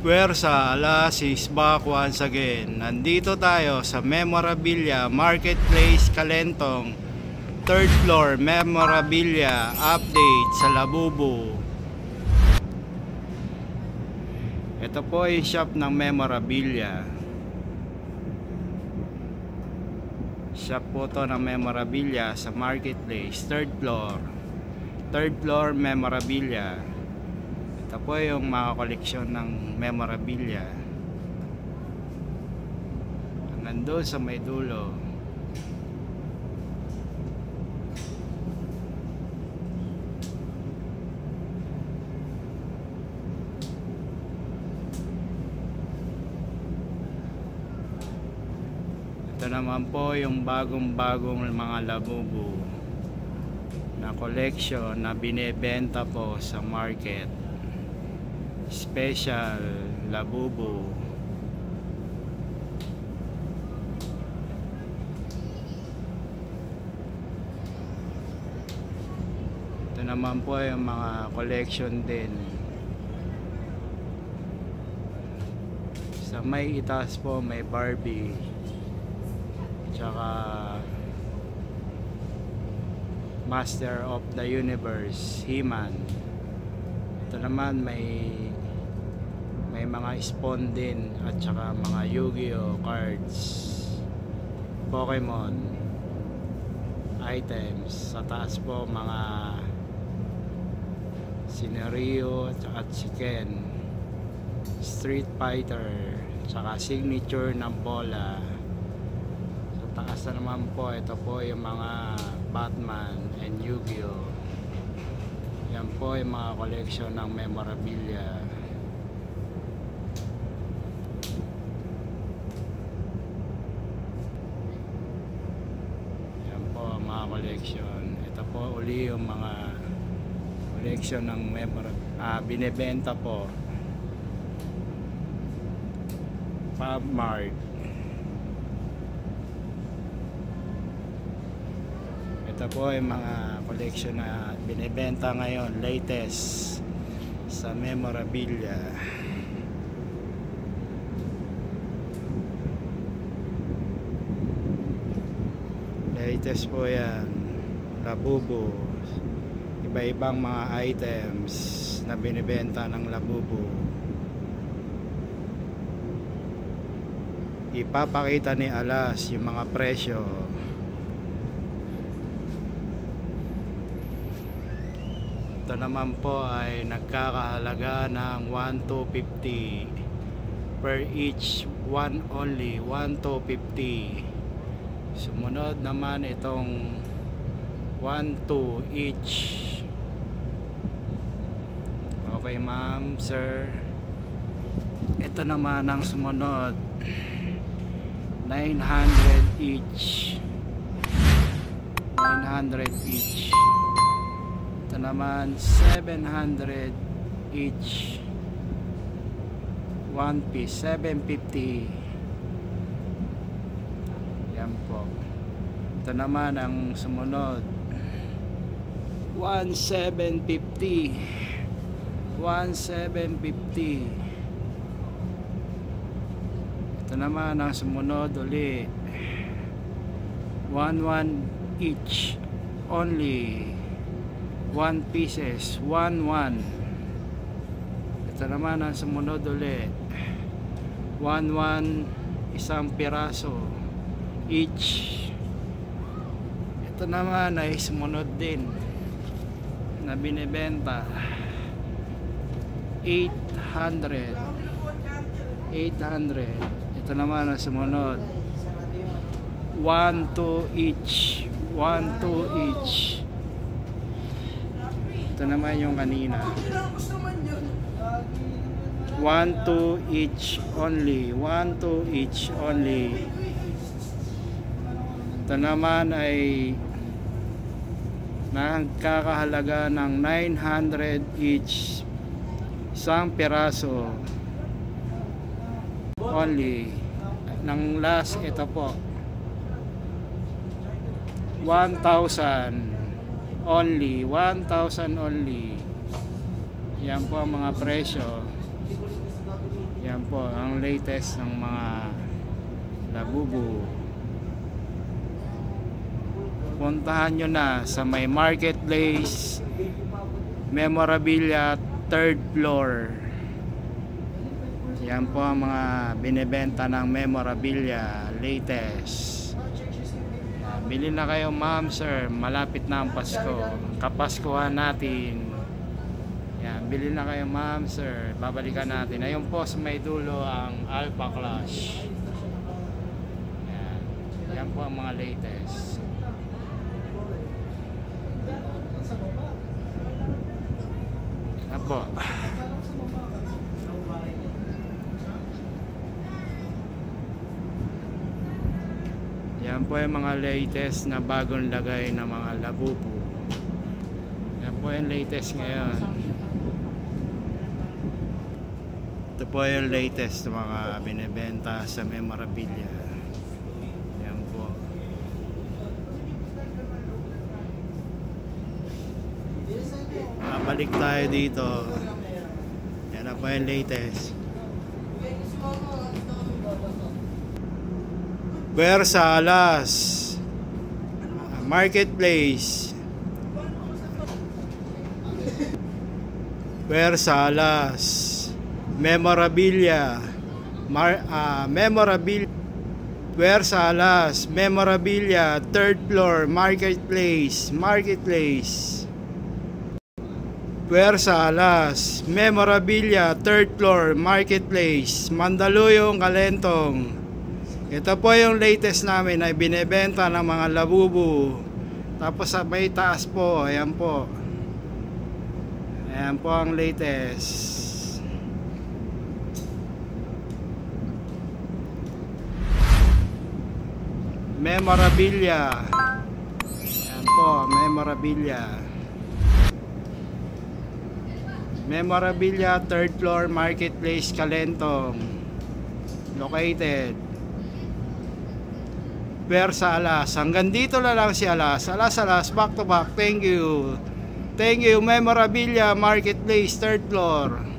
Puwersa, alas is back once again. Nandito tayo sa Memorabilia Marketplace Calentong, 3rd floor. Memorabilia update sa Labubu. Ito po yung shop ng Memorabilia. Shop po to ng Memorabilia sa Marketplace, 3rd floor. 3rd floor Memorabilia. Ito po yung mga koleksyon ng memorabilia. Nandun sa may dulo. Ito naman po yung bagong-bagong mga Labubu na koleksyon na binebenta po sa market. Special Labubu. Ito naman po yung mga collection din. Sa may itaas po may Barbie. Tsaka Master of the Universe, He-Man. Ito naman may mga Spawn din at saka mga Yu-Gi-Oh cards, Pokemon items. Sa taas po mga Scenario at si Ken, Street Fighter, saka signature ng bola. Sa taas na naman po, ito po yung mga Batman and Yu-Gi-Oh. Yan po yung mga collection ng memorabilia. Yan po ang mga collection. Ito po uli yung mga collection ng memorabilia. Binebenta po PubMart. Ito po yung mga collection na binibenta ngayon, latest sa memorabilia. Latest po yan, Labubu. Iba-ibang mga items na binibenta ng Labubu. Ipapakita ni Alas yung mga presyo. Ito naman po ay nagkakahalaga ng 1,250 per each, one only, 1,250. Sumunod naman itong 1,2 each. Okay ma'am, sir. Ito naman ang sumunod, 900 each. 900 each. Ito naman 700 each. One piece 750. Yan po. Ito naman ang sumunod, 1,750. 1,750. Ito naman ang sumunod uli, 1,1 each only. 1 pieces, 1,1. Ito naman ang sumunod ulit, 1,1 isang piraso each. Ito naman ay sumunod din na binibenta, 800. 800. Ito naman ang sumunod, 1,2 each. 1,2 each. Ito naman yung kanina, 1,2 each only. 1,2 each only. Ito naman ay nagkakahalaga ng 900 each, isang piraso only. Nang last, ito po, 1,000 only. 1,000 only. Yan po ang mga presyo. Yan po ang latest ng mga Labubu. Puntahan nyo na sa may marketplace memorabilia 3rd floor. Yan po ang mga binebenta ng memorabilia latest. Bili na kayo ma'am, sir, malapit na ang Pasko, kapaskuhan natin. Yan, bili na kayo ma'am, sir, babalikan natin. Ayun po sa may dulo ang Alpha Clash. Yan, yan po ang mga latest. Yan po. Yan po yung mga latest na bagong lagay ng mga Labubu. Yan po yung latest ngayon. Ito po yung latest na mga binibenta sa memorabilia. Yan po. Balik tayo dito. Yan na po yung latest. Puwersa Alas, marketplace. Puwersa Alas, memorabilia, memorabilia. Puwersa Alas, memorabilia 3rd floor, marketplace. Puwersa Alas, memorabilia 3rd floor, marketplace, Mandaluyong, Calentong. Ito po yung latest namin ay binebenta ng mga Labubu. Tapos sa may taas po, ayan po. Ayan po ang latest. Memorabilia. Ayan po, memorabilia. Memorabilia 3rd floor, marketplace, Calentong. Located Puwersa Alas. Hanggang dito na lang si Alas. Alas, back to back. Thank you. Thank you, memorabilia, marketplace, 3rd floor.